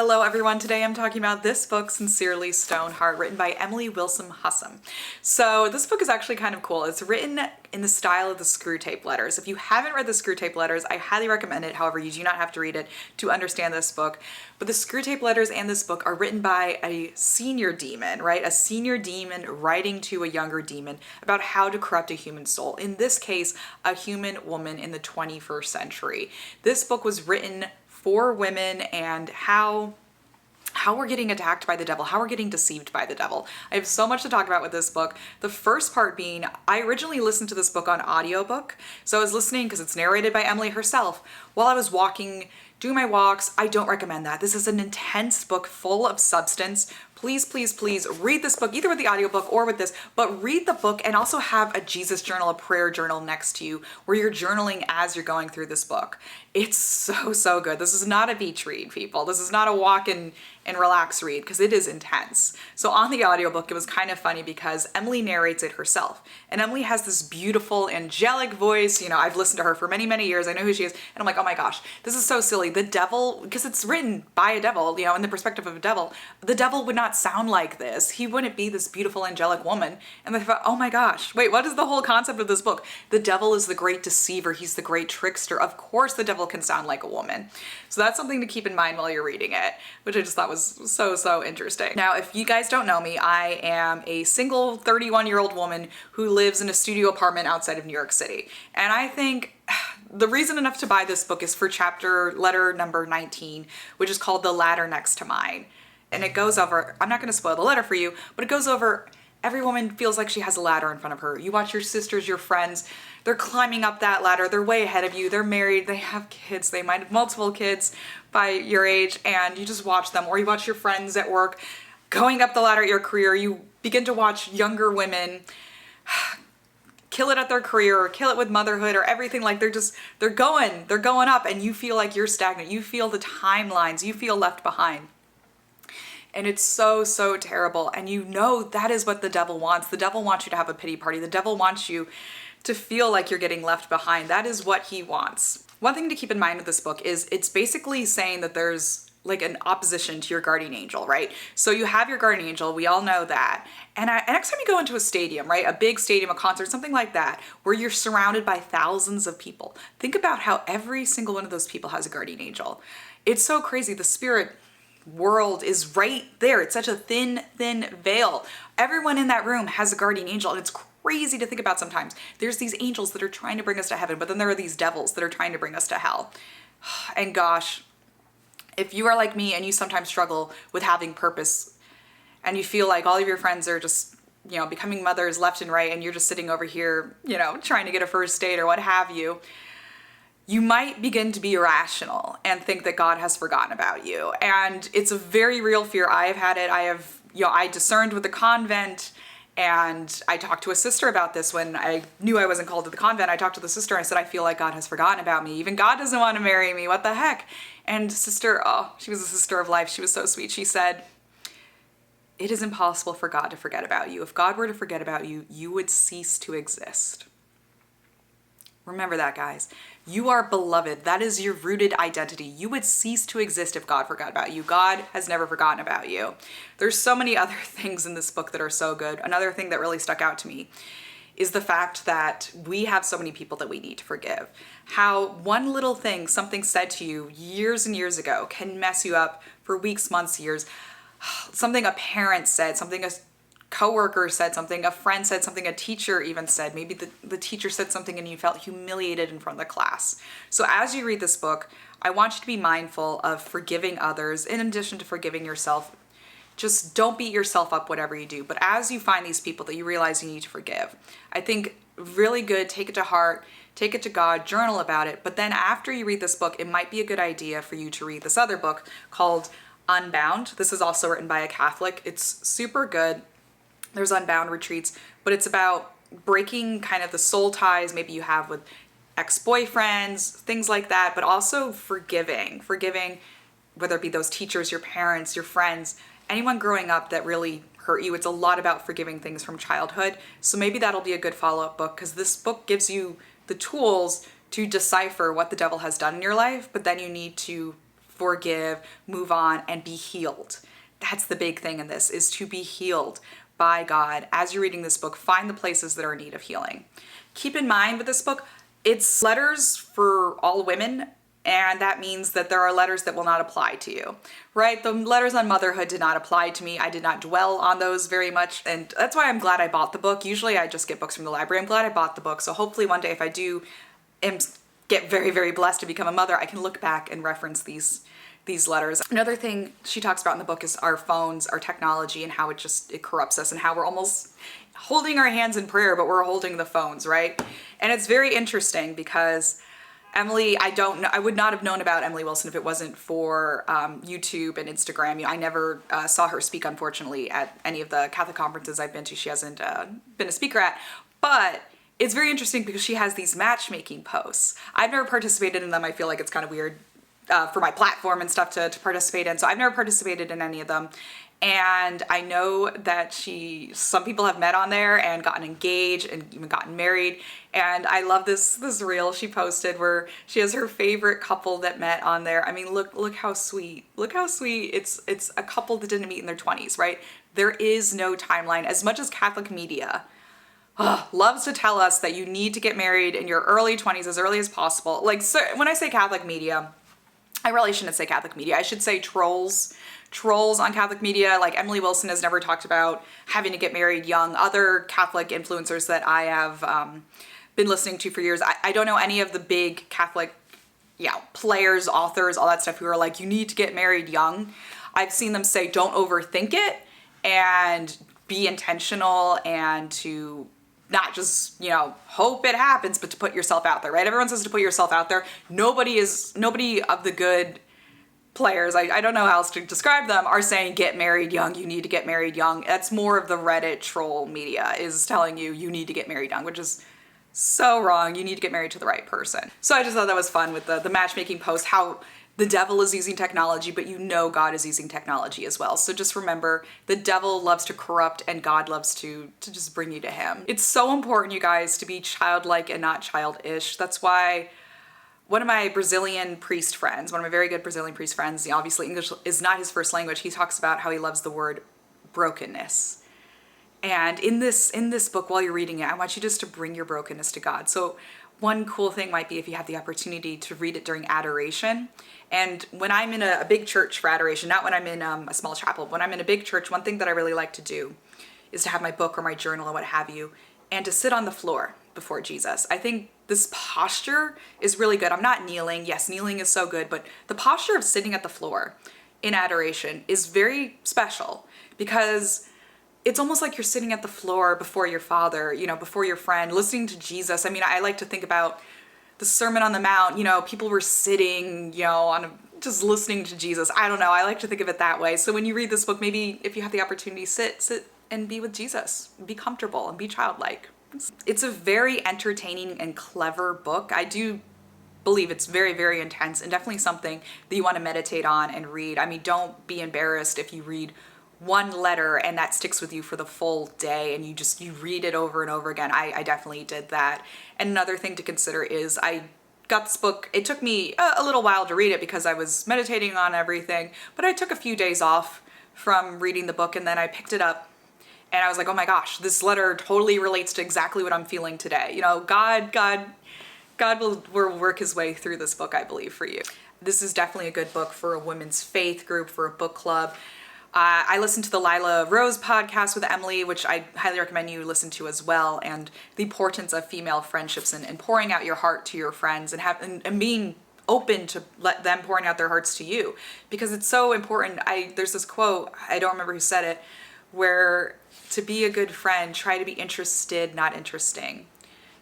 Hello everyone, today I'm talking about this book, Sincerely Stoneheart, written by Emily Wilson Hussem. So this book is actually kind of cool. It's written in the style of the Screwtape Letters. If you haven't read the Screwtape Letters, I highly recommend it. However, you do not have to read it to understand this book. But the Screwtape Letters and this book are written by a senior demon, right? A senior demon writing to a younger demon about how to corrupt a human soul. In this case, a human woman in the 21st century. This book was written for women and how we're getting attacked by the devil, how we're getting deceived by the devil. I have so much to talk about with this book. The first part being, I originally listened to this book on audiobook. So I was listening because it's narrated by Emily herself while I was walking, doing my walks. I don't recommend that. This is an intense book full of substance. Please, please, please read this book, either with the audiobook or with this, but read the book and also have a Jesus journal, a prayer journal next to you where you're journaling as you're going through this book. It's so, so good. This is not a beach read, people. This is not a walk and relax read because it is intense. So on the audiobook, it was kind of funny because Emily narrates it herself. And Emily has this beautiful, angelic voice. You know, I've listened to her for many, many years. I know who she is. And I'm like, oh my gosh, this is so silly. The devil, because it's written by a devil, you know, in the perspective of a devil, the devil would not sound like this. He wouldn't be this beautiful, angelic woman. And I thought, oh my gosh, wait, what is the whole concept of this book? The devil is the great deceiver. He's the great trickster. Of course, the devil can sound like a woman. So that's something to keep in mind while you're reading it, which I just thought was so, so interesting. Now, if you guys don't know me, I am a single 31-year-old woman who lives in a studio apartment outside of New York City. And I think the reason enough to buy this book is for letter number 19, which is called The Ladder Next to Mine. And it goes over, I'm not going to spoil the letter for you, but it goes over every woman feels like she has a ladder in front of her. You watch your sisters, your friends, they're climbing up that ladder. They're way ahead of you. They're married. They have kids. They might have multiple kids by your age, and you just watch them. Or you watch your friends at work going up the ladder at your career. You begin to watch younger women kill it at their career or kill it with motherhood or everything. Like they're going up, and you feel like you're stagnant. You feel the timelines. You feel left behind. And it's so, so terrible. And you know that is what the devil wants. The devil wants you to have a pity party. The devil wants you to feel like you're getting left behind. That is what he wants. One thing to keep in mind with this book is it's basically saying that there's like an opposition to your guardian angel, right? So you have your guardian angel, we all know that. And next time you go into a stadium, right? A big stadium, a concert, something like that, where you're surrounded by thousands of people. Think about how every single one of those people has a guardian angel. It's so crazy. The spirit world is right there. It's such a thin, thin veil. Everyone in that room has a guardian angel, and it's crazy to think about sometimes. There's these angels that are trying to bring us to heaven, but then there are these devils that are trying to bring us to hell. And gosh, if you are like me and you sometimes struggle with having purpose and you feel like all of your friends are just, you know, becoming mothers left and right, and you're just sitting over here, you know, trying to get a first date or what have you, you might begin to be irrational and think that God has forgotten about you. And it's a very real fear. I have had it. I discerned with the convent, and I talked to a sister about this when I knew I wasn't called to the convent. I talked to the sister and I said, I feel like God has forgotten about me. Even God doesn't want to marry me. What the heck? And sister, oh, she was a sister of life. She was so sweet. She said, it is impossible for God to forget about you. If God were to forget about you, you would cease to exist. Remember that, guys. You are beloved. That is your rooted identity. You would cease to exist if God forgot about you. God has never forgotten about you. There's so many other things in this book that are so good. Another thing that really stuck out to me is the fact that we have so many people that we need to forgive. How one little thing, something said to you years and years ago, can mess you up for weeks, months, years. Something a parent said, something a coworker said, something a friend said, something a teacher even said. Maybe the teacher said something and you felt humiliated in front of the class. So as you read this book, I want you to be mindful of forgiving others in addition to forgiving yourself. Just don't beat yourself up whatever you do. But as you find these people that you realize you need to forgive, I think really good, take it to heart, take it to God, journal about it. But then after you read this book, it might be a good idea for you to read this other book called Unbound. This is also written by a Catholic. It's super good. There's Unbound retreats, but it's about breaking kind of the soul ties maybe you have with ex-boyfriends, things like that, but also forgiving, whether it be those teachers, your parents, your friends, anyone growing up that really hurt you. It's a lot about forgiving things from childhood. So maybe that'll be a good follow-up book, because this book gives you the tools to decipher what the devil has done in your life, but then you need to forgive, move on, and be healed. That's the big thing in this, is to be healed by God. As you're reading this book, find the places that are in need of healing. Keep in mind with this book, it's letters for all women, and that means that there are letters that will not apply to you, right? The letters on motherhood did not apply to me. I did not dwell on those very much, and that's why I'm glad I bought the book. Usually I just get books from the library. I'm glad I bought the book, so hopefully one day if I do get very, very blessed to become a mother, I can look back and reference these letters. Another thing she talks about in the book is our phones, our technology, and how it corrupts us, and how we're almost holding our hands in prayer, but we're holding the phones, right? And it's very interesting because Emily, I would not have known about Emily Wilson if it wasn't for YouTube and Instagram. I never saw her speak, unfortunately, at any of the Catholic conferences I've been to. She hasn't been a speaker at, but it's very interesting because she has these matchmaking posts. I've never participated in them. I feel like it's kind of weird for my platform and stuff to participate in. So I've never participated in any of them. And I know that some people have met on there and gotten engaged and even gotten married. And I love this reel she posted where she has her favorite couple that met on there. I mean, look how sweet. Look how sweet. It's a couple that didn't meet in their 20s, right? There is no timeline. As much as Catholic media loves to tell us that you need to get married in your early 20s, as early as possible. Like, so when I say Catholic media, I really shouldn't say Catholic media. I should say trolls on Catholic media. Like Emily Wilson has never talked about having to get married young. Other Catholic influencers that I have been listening to for years, I don't know any of the big Catholic players, authors, all that stuff who are like, you need to get married young. I've seen them say, don't overthink it and be intentional, and to not just, hope it happens, but to put yourself out there, right? Everyone says to put yourself out there. Nobody of the good players, I don't know how else to describe them, are saying get married young, you need to get married young. That's more of the Reddit troll media is telling you need to get married young, which is so wrong. You need to get married to the right person. So I just thought that was fun with the matchmaking post, how the devil is using technology, but God is using technology as well. So just remember, the devil loves to corrupt and God loves to just bring you to him. It's so important, you guys, to be childlike and not childish. That's why one of my Brazilian priest friends, one of my very good Brazilian priest friends, obviously English is not his first language, he talks about how he loves the word brokenness. And in this book, while you're reading it, I want you just to bring your brokenness to God. So one cool thing might be if you have the opportunity to read it during adoration. And when I'm in a big church for adoration, not when I'm in a small chapel, when I'm in a big church, one thing that I really like to do is to have my book or my journal or what have you, and to sit on the floor before Jesus. I think this posture is really good. I'm not kneeling. Yes, kneeling is so good, but the posture of sitting at the floor in adoration is very special because it's almost like you're sitting at the floor before your Father, before your friend, listening to Jesus. I mean, I like to think about the Sermon on the Mount, people were sitting, just listening to Jesus. I don't know. I like to think of it that way. So when you read this book, maybe if you have the opportunity, sit and be with Jesus, be comfortable and be childlike. It's a very entertaining and clever book. I do believe it's very, very intense and definitely something that you want to meditate on and read. I mean, don't be embarrassed if you read one letter and that sticks with you for the full day and you read it over and over again. I definitely did that. And another thing to consider is I got this book. It took me a little while to read it because I was meditating on everything, but I took a few days off from reading the book and then I picked it up and I was like, oh my gosh, this letter totally relates to exactly what I'm feeling today. God will work his way through this book, I believe, for you. This is definitely a good book for a women's faith group, for a book club. I listened to the Lila Rose podcast with Emily, which I highly recommend you listen to as well, and the importance of female friendships and pouring out your heart to your friends and being open to let them pouring out their hearts to you, because it's so important. There's this quote, I don't remember who said it, where to be a good friend, try to be interested, not interesting.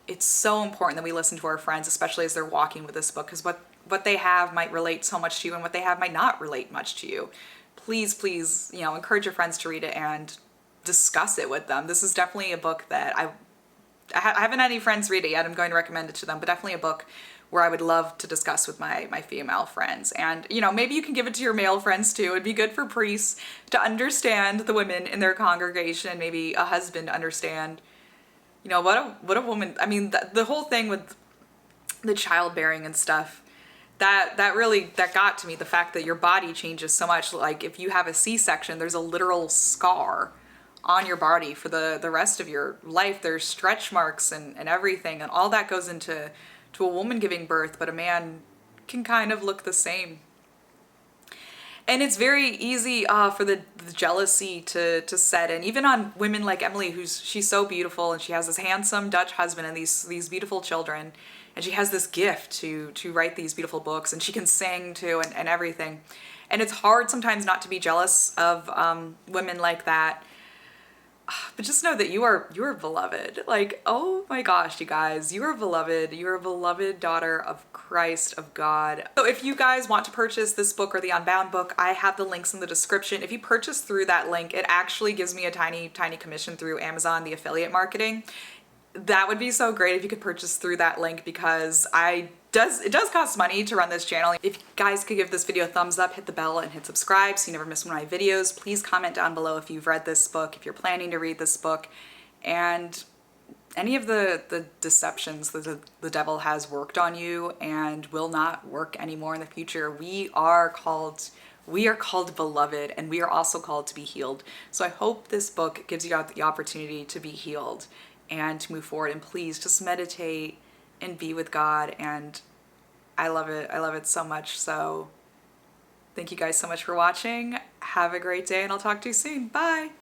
It's so important that we listen to our friends, especially as they're walking with this book, because what they have might relate so much to you and what they have might not relate much to you. Please, encourage your friends to read it and discuss it with them. This is definitely a book that I haven't had any friends read it yet. I'm going to recommend it to them, but definitely a book where I would love to discuss with my female friends. And, maybe you can give it to your male friends too. It'd be good for priests to understand the women in their congregation, maybe a husband to understand, what a woman, I mean, the whole thing with the childbearing and stuff, that got to me, the fact that your body changes so much. Like if you have a C-section, there's a literal scar on your body for the rest of your life. There's stretch marks and everything, and all that goes into a woman giving birth, but a man can kind of look the same. And it's very easy for the jealousy to set in, even on women like Emily, she's so beautiful, and she has this handsome Dutch husband and these beautiful children, and she has this gift to write these beautiful books, and she can sing too, and everything. And it's hard sometimes not to be jealous of women like that. But just know that you are beloved. Like, oh my gosh, you guys, you are beloved. You're a beloved daughter of Christ, of God. So if you guys want to purchase this book or the Unbound book, I have the links in the description. If you purchase through that link, it actually gives me a tiny commission through Amazon, the affiliate marketing. That would be so great if you could purchase through that link, because it does cost money to run this channel. If you guys could give this video a thumbs up, hit the bell, and hit subscribe so you never miss one of my videos. Please comment down below if you've read this book, if you're planning to read this book, and any of the deceptions that the devil has worked on you and will not work anymore in the future. We are called beloved, and we are also called to be healed. So I hope this book gives you the opportunity to be healed and to move forward. And please just meditate and be with God. And I love it. I love it so much. So thank you guys so much for watching. Have a great day, and I'll talk to you soon. Bye.